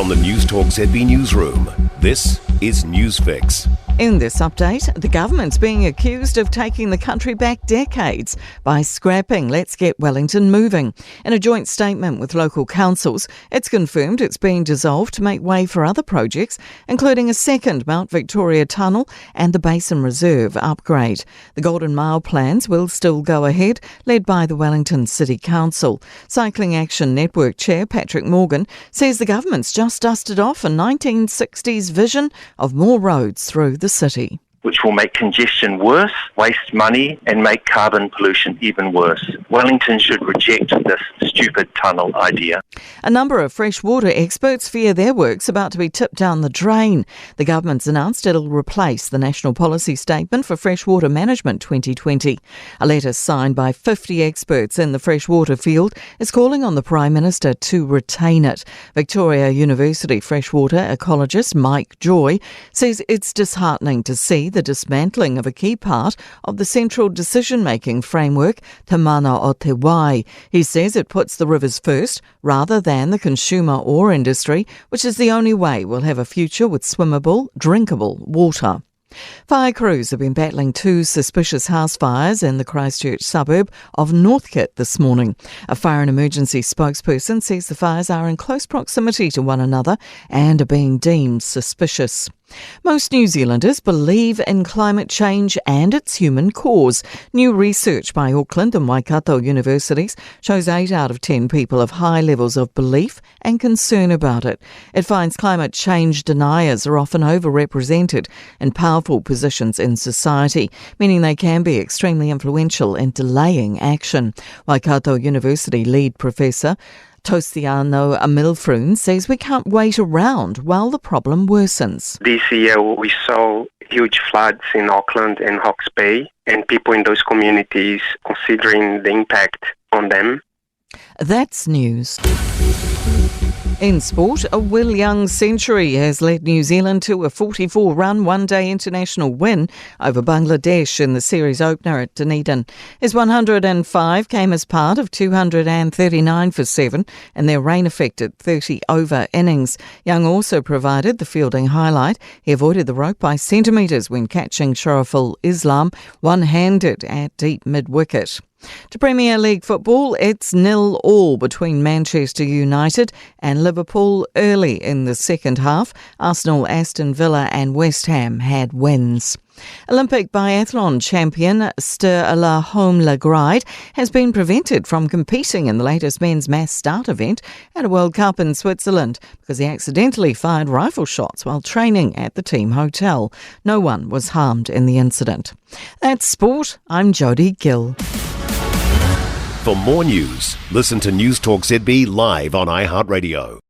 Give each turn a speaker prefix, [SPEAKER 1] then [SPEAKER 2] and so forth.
[SPEAKER 1] From the Newstalk ZB newsroom, this is Newsfix.
[SPEAKER 2] In this update, the government's being accused of taking the country back decades by scrapping Let's Get Wellington Moving. In a joint statement with local councils, it's confirmed it's being dissolved to make way for other projects, including a second Mount Victoria tunnel and the Basin Reserve upgrade. The Golden Mile plans will still go ahead, led by the Wellington City Council. Cycling Action Network Chair Patrick Morgan says the government's just dusted off a 1960s vision of more roads through the city,
[SPEAKER 3] which will make congestion worse, waste money and make carbon pollution even worse. Wellington should reject this stupid tunnel idea.
[SPEAKER 2] A number of freshwater experts fear their work's about to be tipped down the drain. The government's announced it'll replace the National Policy Statement for Freshwater Management 2020. A letter signed by 50 experts in the freshwater field is calling on the Prime Minister to retain it. Victoria University freshwater ecologist Mike Joy says it's disheartening to see the dismantling of a key part of the central decision-making framework, Te Mana o Te Wai. He says it puts the rivers first rather than the consumer or industry, which is the only way we'll have a future with swimmable, drinkable water. Fire crews have been battling two suspicious house fires in the Christchurch suburb of Northcote this morning. A fire and emergency spokesperson says the fires are in close proximity to one another and are being deemed suspicious. Most New Zealanders believe in climate change and its human cause. New research by Auckland and Waikato universities shows 8 out of 10 people have high levels of belief and concern about it. It finds climate change deniers are often overrepresented in powerful positions in society, meaning they can be extremely influential in delaying action. Waikato University lead professor Tosiano Amilfrun says we can't wait around while the problem worsens.
[SPEAKER 4] This year we saw huge floods in Auckland and Hawke's Bay, and people in those communities considering the impact on them.
[SPEAKER 2] That's news. In sport, a Will Young century has led New Zealand to a 44-run one-day international win over Bangladesh in the series opener at Dunedin. His 105 came as part of 239 for 7 in their rain-affected 30-over innings. Young also provided the fielding highlight. He avoided the rope by centimetres when catching Sharaful Islam one-handed at deep mid-wicket. To Premier League football, it's 0-0 between Manchester United and Liverpool early in the second half. Arsenal, Aston Villa and West Ham had wins. Olympic biathlon champion Sturla Holmgren has been prevented from competing in the latest men's mass start event at a World Cup in Switzerland because he accidentally fired rifle shots while training at the team hotel. No one was harmed in the incident. That's sport. I'm Jodie Gill.
[SPEAKER 1] For more news, listen to Newstalk ZB live on iHeartRadio.